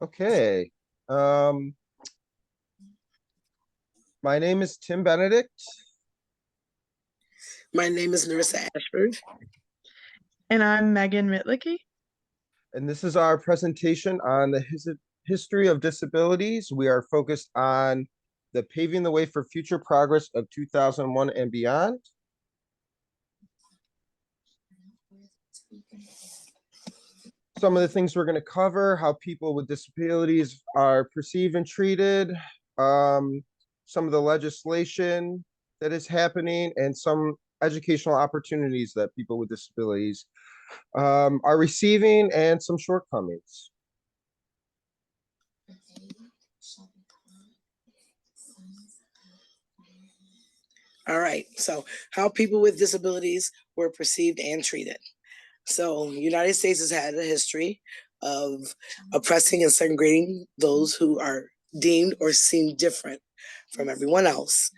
Okay. Um, my name is Tim Benedict. My name is Nerissa Ashford. And I'm Meghan Mietlicki. And this is our presentation on the history of disabilities. We are focused on the paving the way for future progress of 2001 and beyond. Some of the things we're going to cover: how people with disabilities are perceived and treated, some of the legislation that is happening, and some educational opportunities that people with disabilities are receiving, and some shortcomings. All right, so how people with disabilities were perceived and treated. So the United States has had a history of oppressing and segregating those who are deemed or seem different from everyone else.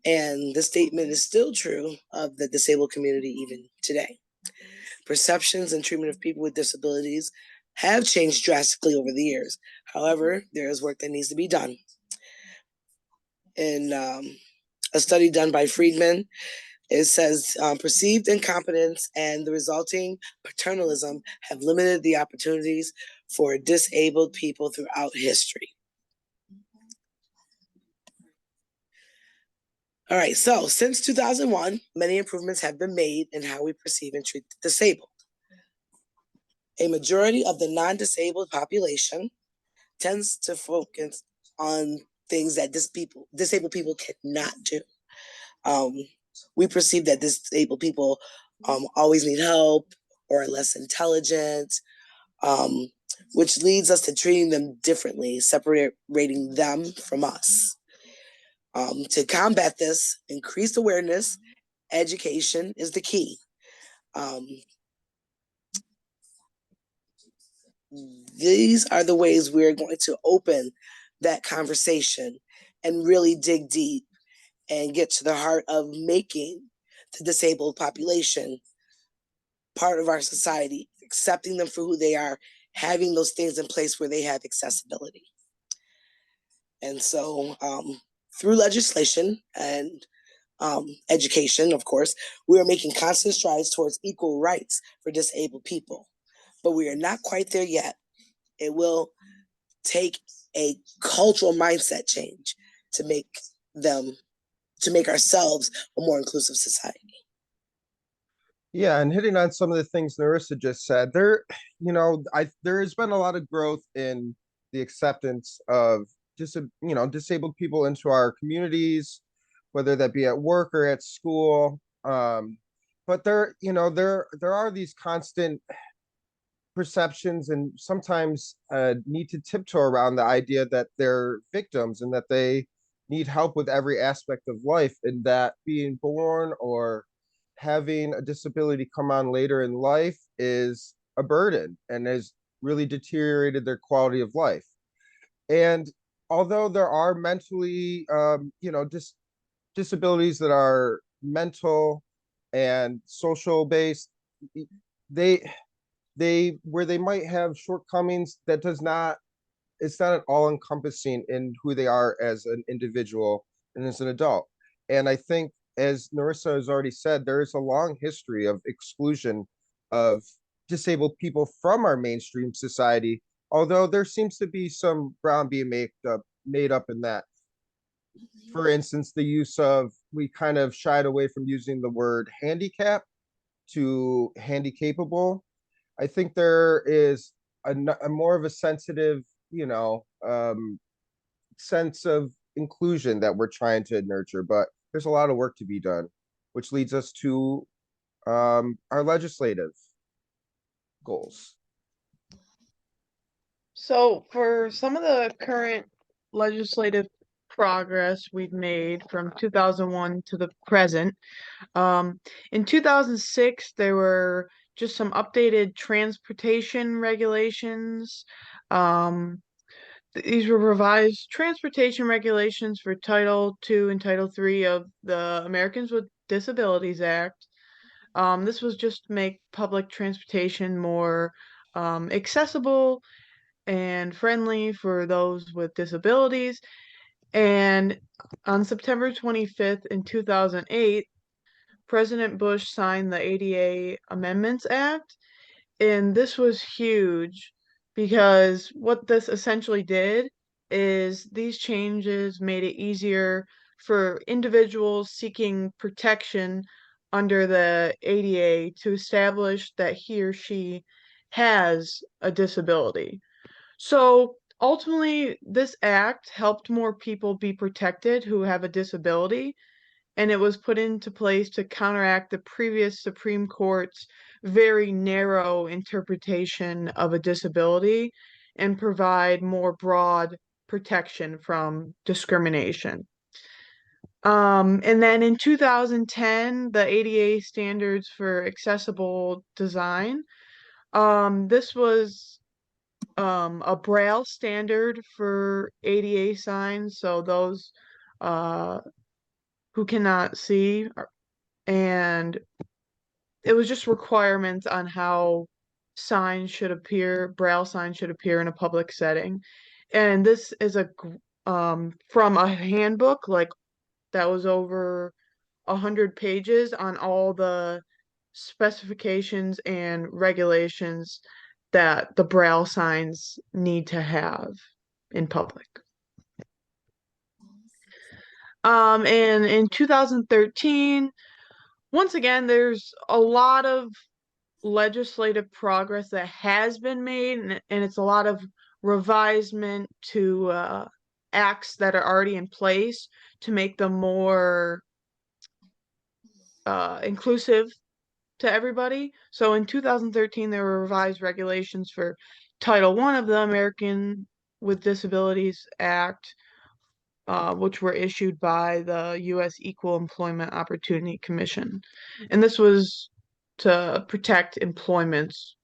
And the statement is still true of the disabled community even today. Perceptions and treatment of people with disabilities have changed drastically over the years. However, there is work that needs to be done. In a study done by Friedman, it says perceived incompetence and the resulting paternalism have limited the opportunities for disabled people throughout history. All right, so since 2001, many improvements have been made in how we perceive and treat the disabled. A majority of the non-disabled population tends to focus on things that disabled people cannot do. We perceive that disabled people always need help or are less intelligent, which leads us to treating them differently, separating them from us. To combat this, increased awareness, education is the key. These are the ways we're going to open that conversation and really dig deep and get to the heart of making the disabled population part of our society, accepting them for who they are, having those things in place where they have accessibility. And so through legislation and education, of course, we are making constant strides towards equal rights for disabled people, but we are not quite there yet. It will take a cultural mindset change to make ourselves a more inclusive society. Yeah, and hitting on some of the things Nerissa just said, there has been a lot of growth in the acceptance of disabled people into our communities, whether that be at work or at school. But there are these constant perceptions, and sometimes need to tiptoe around the idea that they're victims and that they need help with every aspect of life, and that being born or having a disability come on later in life is a burden and has really deteriorated their quality of life. And although there are mentally, disabilities that are mental and social based, they where they might have shortcomings, that does not it's not at all encompassing in who they are as an individual and as an adult. And I think, as Nerissa has already said, there is a long history of exclusion of disabled people from our mainstream society, although there seems to be some ground being made up in that. For instance, we kind of shied away from using the word handicap to handicapable. I think there is a more of a sensitive, sense of inclusion that we're trying to nurture, but there's a lot of work to be done, which leads us to our legislative goals. So for some of the current legislative progress we've made from 2001 to the present, in 2006, there were just some updated transportation regulations. These were revised transportation regulations for Title II and Title III of the Americans with Disabilities Act. This was just to make public transportation more accessible and friendly for those with disabilities. And on September 25th in 2008, President Bush signed the ADA Amendments Act. And this was huge because what this essentially did is these changes made it easier for individuals seeking protection under the ADA to establish that he or she has a disability. So ultimately, this act helped more people be protected who have a disability, and it was put into place to counteract the previous Supreme Court's very narrow interpretation of a disability and provide more broad protection from discrimination. And then in 2010, the ADA standards for accessible design. This was a Braille standard for ADA signs, so those uh, who cannot see, and it was just requirements on how signs should appear, Braille signs should appear in a public setting. And this is from a handbook like that was over 100 pages on all the specifications and regulations that the Braille signs need to have in public. And in 2013, once again, there's a lot of legislative progress that has been made, and it's a lot of revisement to acts that are already in place to make them more inclusive to everybody. So in 2013, there were revised regulations for Title I of the American with Disabilities Act, which were issued by the U.S. Equal Employment Opportunity Commission. And this was to protect employees,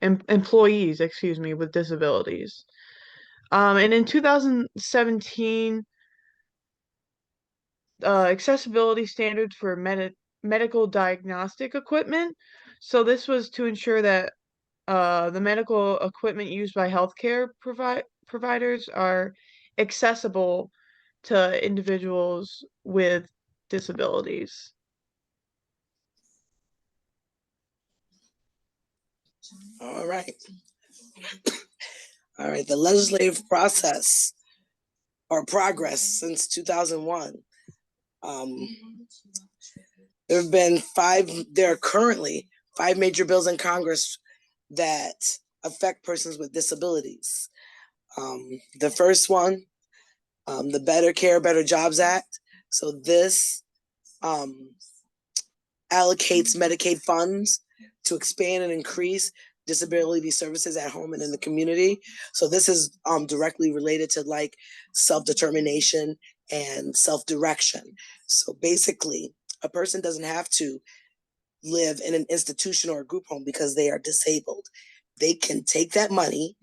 with disabilities. And in 2017, accessibility standards for medical diagnostic equipment. So this was to ensure that the medical equipment used by healthcare providers are accessible to individuals with disabilities. All right. All right. The legislative process or progress since 2001. There are currently 5 major bills in Congress that affect persons with disabilities. The first one, the Better Care, Better Jobs Act. So this allocates Medicaid funds to expand and increase disability services at home and in the community. So this is directly related to like self-determination and self-direction. So basically, a person doesn't have to live in an institution or a group home because they are disabled. They can take that money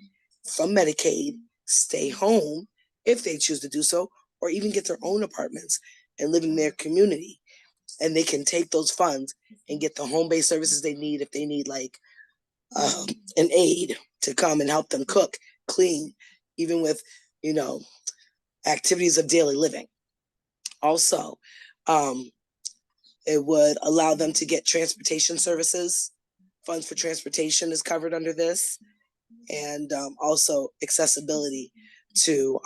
from Medicaid, stay home if they choose to do so, or even get their own apartments and live in their community. And they can take those funds and get the home-based services they need if they need like an aide to come and help them cook, clean, even with, activities of daily living. Also, it would allow them to get transportation services. Funds for transportation is covered under this. And also accessibility to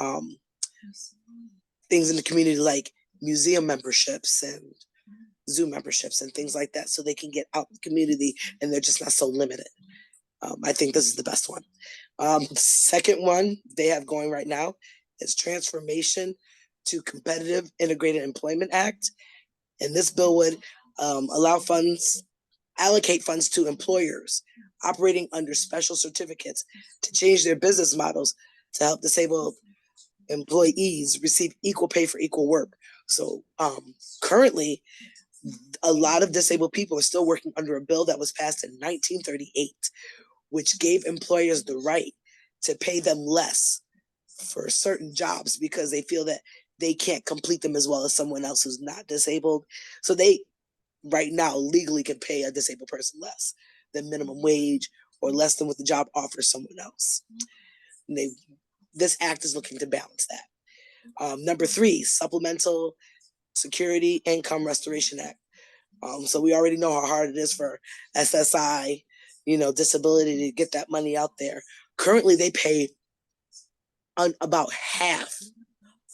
things in the community like museum memberships and zoo memberships and things like that, so they can get out in the community and they're just not so limited. I think this is the best one. Second one they have going right now is Transformation to Competitive Integrated Employment Act. And this bill would allocate funds to employers operating under special certificates to change their business models to help disabled employees receive equal pay for equal work. So currently, a lot of disabled people are still working under a bill that was passed in 1938, which gave employers the right to pay them less for certain jobs because they feel that they can't complete them as well as someone else who's not disabled. So they right now legally can pay a disabled person less than minimum wage or less than what the job offers someone else. This act is looking to balance that. Number 3, Supplemental Security Income Restoration Act. So we already know how hard it is for SSI, disability, to get that money out there. Currently, they pay about half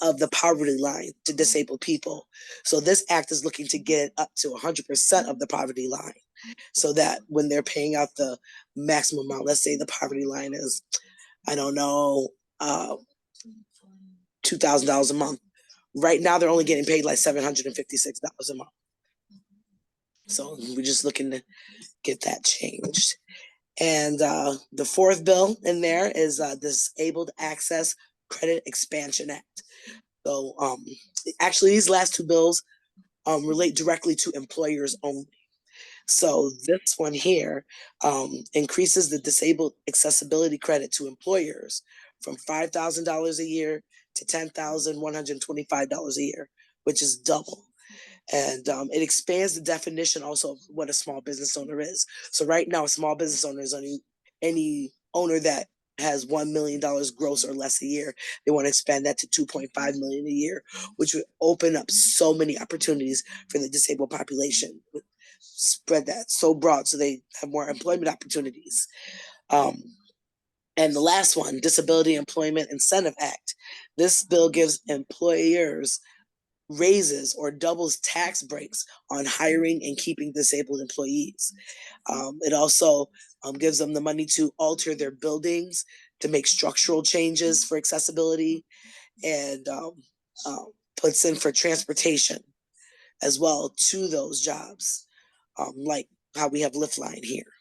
of the poverty line to disabled people. So this act is looking to get up to 100% of the poverty line, so that when they're paying out the maximum amount, let's say the poverty line is, I don't know, $2,000 a month. Right now, they're only getting paid like $756 a month. So we're just looking to get that changed. And the 4th bill in there is Disabled Access Credit Expansion Act. So actually, these last 2 bills relate directly to employers only. So this one here increases the disabled accessibility credit to employers from $5,000 a year to $10,125 a year, which is double. And it expands the definition also of what a small business owner is. So right now, a small business owner is any owner that has $1 million gross or less a year. They want to expand that to $2.5 million a year, which would open up so many opportunities for the disabled population. Spread that so broad so they have more employment opportunities. And the last one, Disability Employment Incentive Act. This bill gives employers raises or doubles tax breaks on hiring and keeping disabled employees. It also gives them the money to alter their buildings, to make structural changes for accessibility, and puts in for transportation as well to those jobs, like how we have Liftline here,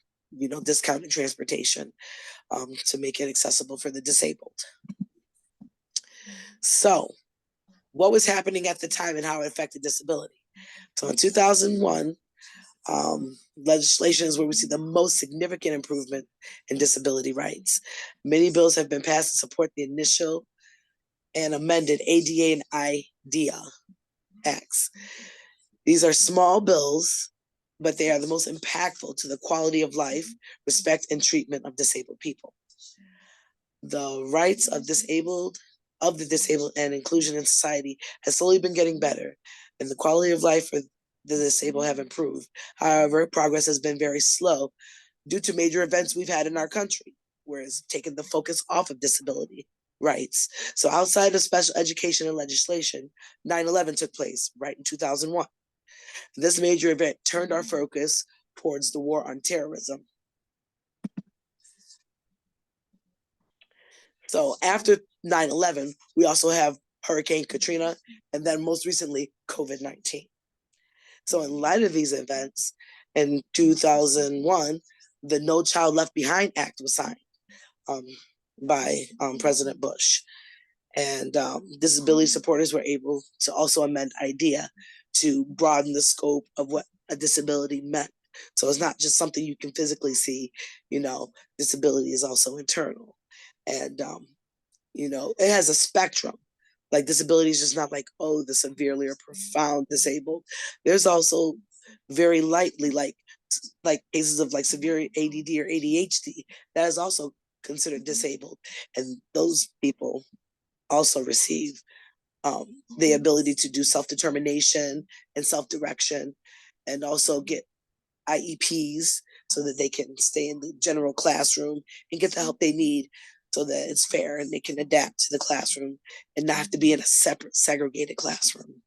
discounted transportation to make it accessible for the disabled. So what was happening at the time and how it affected disability? So in 2001, legislation is where we see the most significant improvement in disability rights. Many bills have been passed to support the initial and amended ADA and IDEA Acts. These are small bills, but they are the most impactful to the quality of life, respect, and treatment of disabled people. The rights of the disabled and inclusion in society has slowly been getting better, and the quality of life for the disabled have improved. However, progress has been very slow due to major events we've had in our country, where it's taken the focus off of disability rights. So outside of special education and legislation, 9/11 took place right in 2001. This major event turned our focus towards the war on terrorism. So after 9/11, we also have Hurricane Katrina, and then most recently, COVID-19. So in light of these events, in 2001, the No Child Left Behind Act was signed by President Bush. And disability supporters were able to also amend IDEA to broaden the scope of what a disability meant. So it's not just something you can physically see, disability is also internal. And, it has a spectrum. Like disability is just not like, oh, the severely or profound disabled. There's also very lightly, like cases of like severe ADD or ADHD that is also considered disabled. And those people also receive the ability to do self-determination and self-direction, and also get IEPs so that they can stay in the general classroom and get the help they need so that it's fair and they can adapt to the classroom and not have to be in a separate segregated classroom.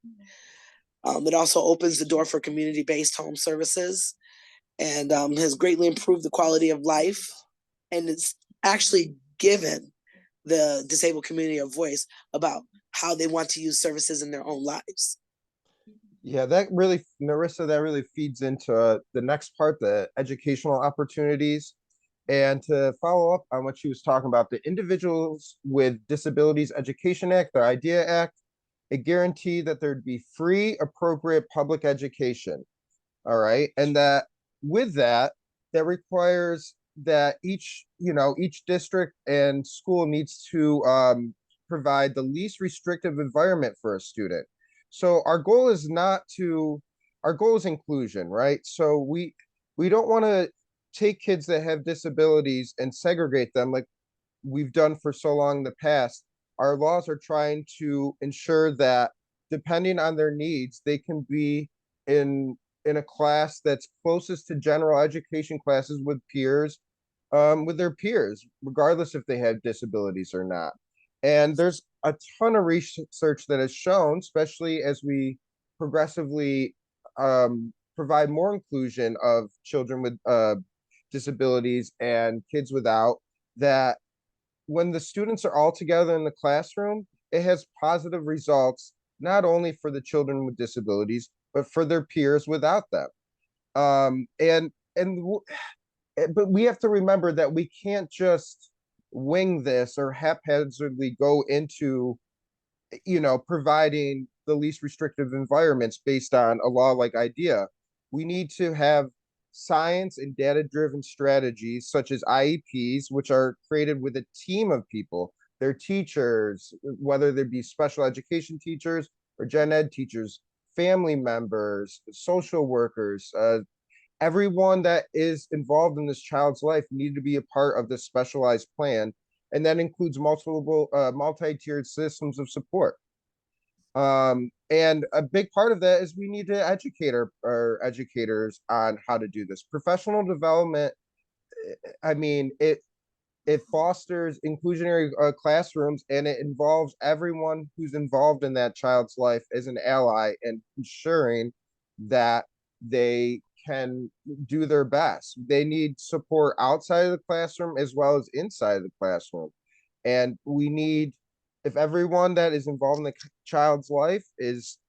It also opens the door for community-based home services and has greatly improved the quality of life, and it's actually given the disabled community a voice about how they want to use services in their own lives. Yeah, Nerissa, that really feeds into the next part, the educational opportunities. And to follow up on what she was talking about, the Individuals with Disabilities Education Act, the IDEA Act, it guaranteed that there'd be free, appropriate public education. All right. And that with that requires that each district and school needs to provide the least restrictive environment for a student. So our goal is inclusion, right? So we don't want to take kids that have disabilities and segregate them. Like we've done for so long in the past, our laws are trying to ensure that depending on their needs, they can be in a class that's closest to general education classes with their peers, regardless if they have disabilities or not. And there's a ton of research that has shown, especially as we progressively provide more inclusion of children with disabilities and kids without, that when the students are all together in the classroom, it has positive results, not only for the children with disabilities, but for their peers without them. And but we have to remember that we can't just wing this or haphazardly go into, providing the least restrictive environments based on a law like IDEA. We need to have science and data driven strategies such as IEPs, which are created with a team of people, their teachers, whether they be special education teachers or gen ed teachers, family members, social workers, everyone that is involved in this child's life need to be a part of this specialized plan, and that includes multiple multi-tiered systems of support. And a big part of that is we need to educate our educators on how to do this. Professional development, I mean, it fosters inclusionary classrooms, and it involves everyone who's involved in that child's life as an ally and ensuring that they can do their best. They need support outside of the classroom as well as inside of the classroom. And we need, if everyone that is involved in the child's life is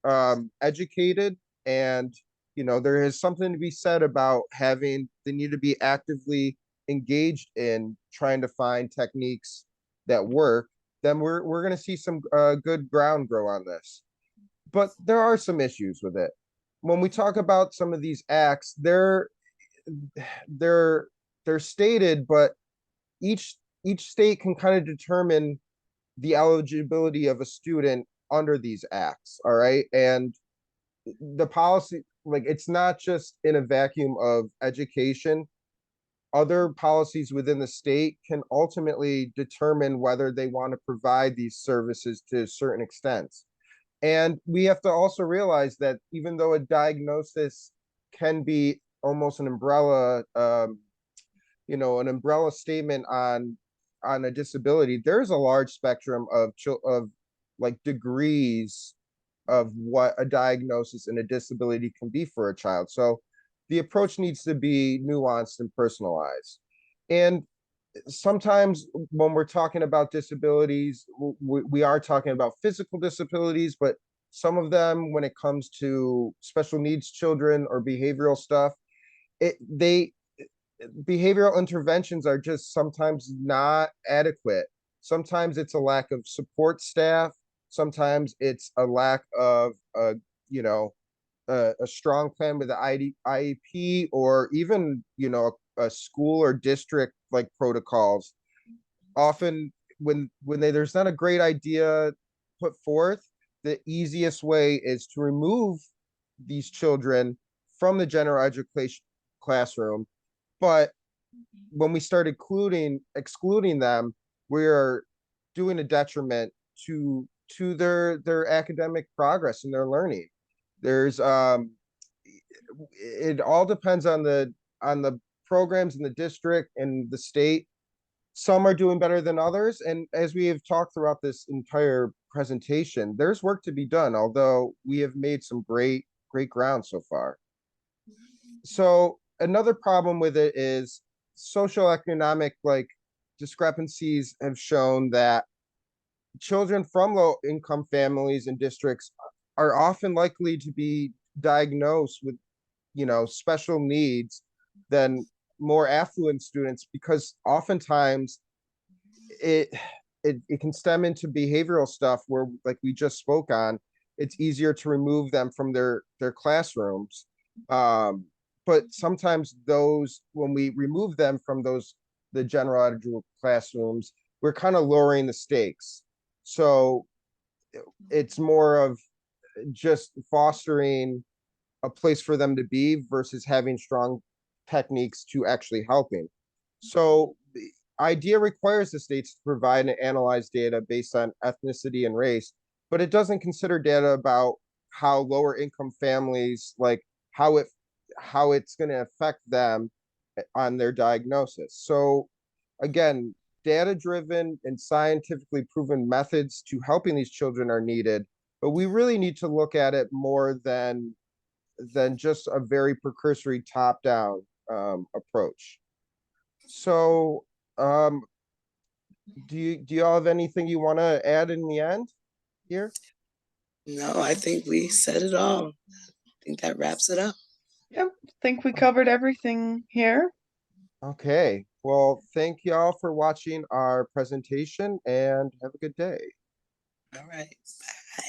educated, and there is something to be said about having, they need to be actively engaged in trying to find techniques that work, then we're going to see some good ground grow on this. But there are some issues with it. When we talk about some of these acts, they're stated, but each state can kind of determine the eligibility of a student under these acts. All right. And the policy, like, it's not just in a vacuum of education. Other policies within the state can ultimately determine whether they want to provide these services to certain extents. And we have to also realize that even though a diagnosis can be almost an umbrella, an umbrella statement on a disability, there's a large spectrum of like degrees of what a diagnosis and a disability can be for a child. So the approach needs to be nuanced and personalized. And sometimes when we're talking about disabilities, we are talking about physical disabilities, but some of them, when it comes to special needs children or behavioral stuff, they behavioral interventions are just sometimes not adequate. Sometimes it's a lack of support staff. Sometimes it's a lack of, a strong plan with the IEP, or even, a school or district like protocols. Often when there's not a great idea put forth, the easiest way is to remove these children from the general education classroom. But when we start excluding them, we're doing a detriment to their academic progress and their learning. There's it all depends on the programs in the district and the state. Some are doing better than others, and as we have talked throughout this entire presentation, there's work to be done, although we have made some great ground so far. So another problem with it is social economic discrepancies have shown that children from low income families and districts are often likely to be diagnosed with special needs than more affluent students, because oftentimes it it can stem into behavioral stuff where, like we just spoke on, it's easier to remove them from their classrooms. But sometimes when we remove them from the general education classrooms, we're kind of lowering the stakes. So it's more of just fostering a place for them to be versus having strong techniques to actually helping. So IDEA requires the states to provide and analyze data based on ethnicity and race, but it doesn't consider data about how lower income families, like how it how it's going to affect them on their diagnosis. So again, data driven and scientifically proven methods to helping these children are needed, but we really need to look at it more than just a very precursory top down approach. So um, do you all have anything you want to add in the end here? No, I think we said it all. I think that wraps it up. Yep, think we covered everything here. Okay. Well, thank you all for watching our presentation and have a good day. All right. Bye.